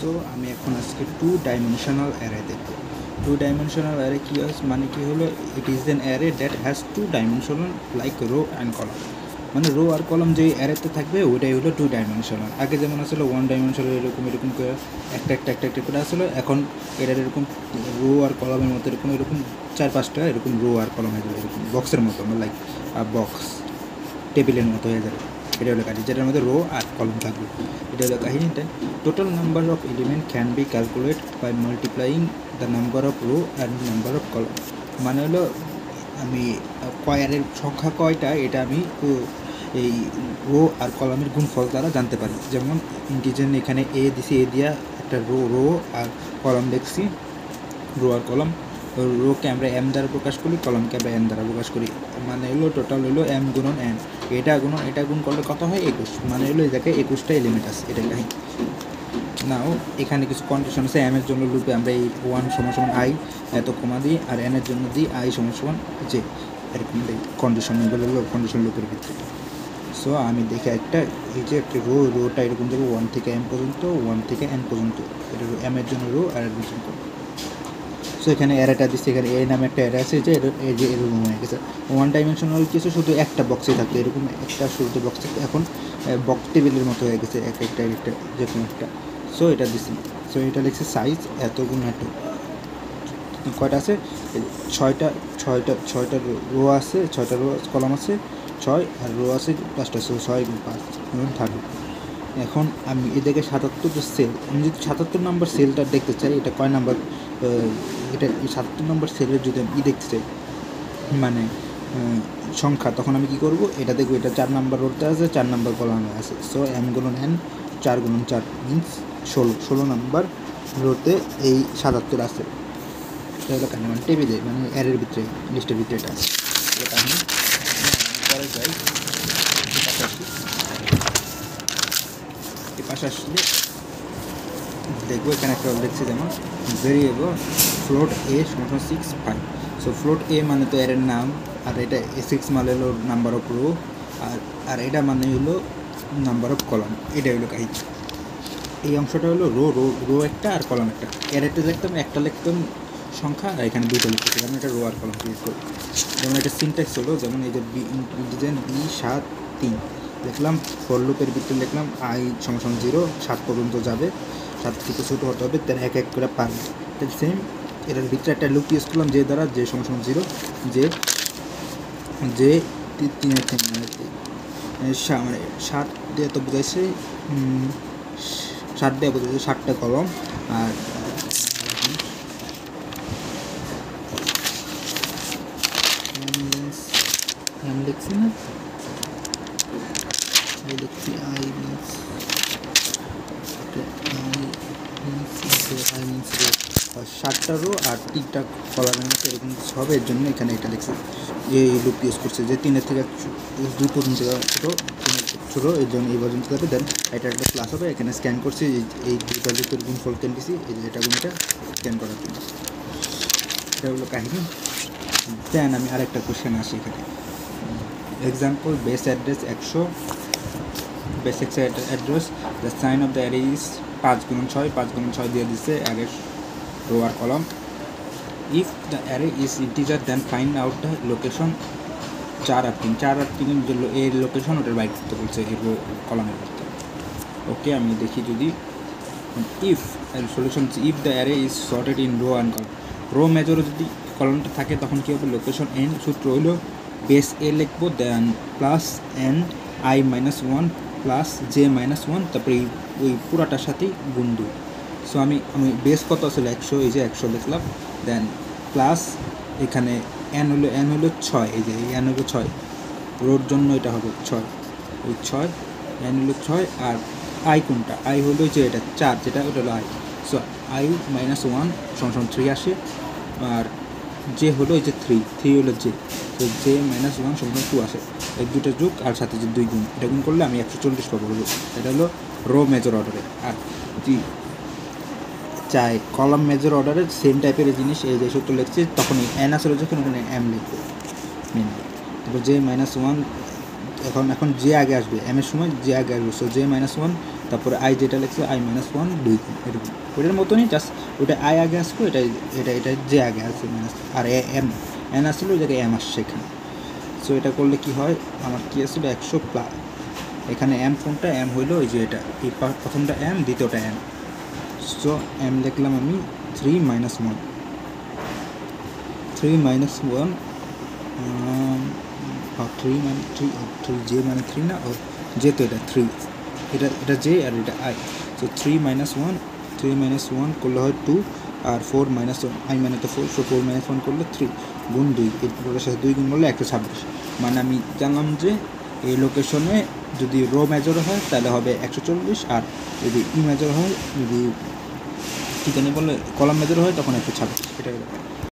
তো আমি এখন আজকে 2 ডাইমেনশনাল অ্যারে দেখব। 2 ডাইমেনশনাল অ্যারে কি মানে কি হলো, it is an array that has 2 dimensional like rho and column. মানে রো আর কলাম যে অ্যারেতে থাকবে ওইটাই হলো 2 ডাইমেনশনাল। আগে যেমন আসলে 1 ডাইমেনশনাল এরকম এরকম করে একটা করে আসলে, এখন এটার এরকম রো আর কলামের মতো এরকম এরকম 4-5টা এরকম রো আর কলাম হয়ে যাবে, এরকম বক্সের মতো, লাইক বক্স টেবিলের মতো হয়ে যাবে। এটা হলো কাহিনী, যেটার মধ্যে রো আর কলম থাকবে। এটা হলো কাহিনীটা। Total number of element can be calculate by multiplying the number of row and number of column. মানে হলো আমি কয়ারের সংখ্যা কয়টা এটা আমি এই রো আর কলমের গুণফল দ্বারা জানতে পারি। যেমন ইন্টিজার এখানে এ দিছি, এ দিয়া একটা রো আর কলম দেখছি, রো আর কলম। রোকে আমরা এম দ্বারা প্রকাশ করি, কলমকে আমরা এন দ্বারা প্রকাশ করি। মানে হলো টোটাল হলো এম গুণন এন, এটা গুণ করলে কত হয় 21। মানে হলো এই জায়গায় 21টা এলিমেন্ট আছে, এটা কাহিনী। নাও এখানে কিছু কন্ডিশন আছে। এম এর জন্য লুপে আমরা এই 1 = আই এত কমা দিই, আর এন এর জন্য দিই আই = জে, এরকম দিই কন্ডিশন। এগুলো হলো কন্ডিশন লুপের ভিতরে। সো আমি দেখি একটা এই যে একটা রোটা এরকম দেবো 1 থেকে এম পর্যন্ত, 1 থেকে এন পর্যন্ত। এটা এম এর জন্য রো আর এর জন্য। সো এখানে অ্যারেটা দিচ্ছে, এখানে এ নামে একটা অ্যারে আছে, যে এই যে এরকম হয়ে গেছে। 1 ডাইমেনশনাল কিছু শুধু একটা বক্সে থাকতো, এরকম একটা শুধু বক্স থাকতো, এখন বক্স টেবিলের মতো হয়ে গেছে, একটা যে কোনো একটা। সো এটা দিচ্ছি। সো এটা লিখছে সাইজ এত গুণ এত। কয়টা আছে? 6টা রো আছে, 6টা রো কলাম আছে 6, আর রো আছে 5টা। সো 6 × 5 = 30। এখন আমি এদিকে 77 যে সেল, আমি যদি 77 নম্বর সেলটা দেখতে চাই, এটা কয় নাম্বার, এটা 77 নম্বর সেলের যদি আমি দেখতে চাই মানে সংখ্যা, তখন আমি কী করবো, এটা দেখবো এটা 4 নাম্বার রোতে আছে, 4 নাম্বার কলামে আছে। সো এম গুণন এন, 4 × 4 মিনস 16 নাম্বার রোতে এই 77 আছে। এটা হলো কাহিনী, মানে টেবিলে, মানে অ্যারের ভিতরে, লিস্টের ভিতরে এটা আছে। এটা কাহিনী। পরে যাই পাশে আসলে দেখবো এখানে একটা দেখছি, যেমন ভেরিয়েবল ফ্লোট এ = 6, 5। সো ফ্লোট এ মানে তো এর নাম, আর এটা A6 মানে হলো নাম্বার অফ রো, আর এটা মানে হলো নাম্বার অফ কলাম। এটা হলো কাহিনী। এই অংশটা হলো রো একটা আর কলাম একটা। এরটা লিখতাম, একটা লিখতাম সংখ্যা, আর এখানে 2টা লিখতেছি, যেমন এটা রো আর কলাম ক্রিয়েট করি। যেমন এটা সিনট্যাক্স হলো, যেমন এই যে B7 লিখলাম, ফর লুপের ভিতরে লিখলাম i = 0, 7 পর্যন্ত যাবে, 7 থেকে ছোটো হতে হবে, তার এক এক করে পারবে। তাহলে সেম এটার ভিতরে একটা লুপ ইউজ করলাম, যে দ্বারা যে = 0, যে 3 মানে 7 দিয়ে তো বোঝাইছে, 7 দিয়ে বোঝাইছে 7টা কলম। আর আমি লিখছি না, লিখছি আই মিনস 7টা রো আর 3টা কলামের মতো এরকম কিছু হবে। এর জন্য এখানে এটা লিখছে, এই লুপ ইউজ করছে, যে 3 থেকে 2 পর্যন্ত ছোটো, এর জন্য এই পর্যন্ত যাবে। দেন এটা একটা ক্লাস হবে, এখানে স্ক্যান করছি, এই 2টা লুপের গুণফল কেন দিছি, এই যে এটা গুণটা স্ক্যান করার জন্য। এটা হলো কাহিনী। দেন আমি আরেকটা কোশ্চেন আসি এখানে। Example, base address 100, base address, the size of the array is 5 × 6, 5 × 6 দিয়ে দিচ্ছে অ্যারের রো আর column. If the array is integer then find out the location 4 আর 3 জন্য এর লোকেশন ওটার বাইর করতে বলছে এই রো কলামের মধ্যে। ওকে, আমি দেখি যদি if solution, if the array is sorted in row and column, row মেজরে যদি কলামটা থাকে তখন কী হবে, লোকেশন এন, সূত্র হইল বেস এ লিখবো, দেন plus N i-1 plus j-1, তারপরে ওই পুরাটার সাথেই গুণ 2। সো আমি বেস কত আসলে 100, এই যে 100 লিখলাম, দেন প্লাস এখানে এন হলো 6, এই যে এন হলো 6, রোর জন্য এটা হবে 6, ওই 6 এন হলো 6, আর আই কোনটা, আই হলো যে এটা 4, যেটা ওটা হলো আই। সো i-1 = 3 আসে, আর জে হলো এই যে 3 হলো জে, তো j-1 = 2 আসে। এই দুটো যোগ আর সাথে যে 2 গুণ, এটা গুণ করলে আমি 140 পাবো। এটা হলো রো মেজর অর্ডারে। আর যদি চাই কলাম মেজর অর্ডারের সেম টাইপের জিনিস, এই যে সূত্র লিখছি, তখন এন আসলে যখন ওখানে এম লিখবো মেনলি। তারপর j-1, এখন যে আগে আসবে, এম এর সময় যে আগে আসবে। সো j-1 তারপরে আই যেটা লিখছে আই মাইনাস ওয়ান 2 গুণ এরকম ওইটার মতনই, জাস্ট ওটা আই আগে আসবো, এটা যে আগে আসবে মাইনাস, আর এন আসলে ওই জায়গায় এম আসছে এখানে। সো এটা করলে কি হয়, আমার কী আসছিল 100 প্লাস, এখানে এম কোনটা, এম হইলো ওই যে এটা, এই প্রথমটা এম, দ্বিতীয়টা এম। সো এম লিখলাম আমি 3 মাইনাস 1, 3 মাইনাস 1, 3 মানে 3 জে মানে 3 না, ও জে তো এটা 3, এটা জে আর এটা আই। সো 3 মাইনাস 1, 3 মাইনাস 1 করলে হয় 2, আর 4 মাইনাস 1, আই মানে তো 4, সো 4 মাইনাস 1 করলে 3 গুণ 2, এই পুরোটার সাথে 2 গুণ করলে 126। মানে আমি জানলাম যে এই লোকেশনে যদি রো মেজর হয় তাহলে হবে 140, আর যদি ই মেজর হয়, যদি কী জানি বলে কলাম মেজর হয় তখন 126, এটা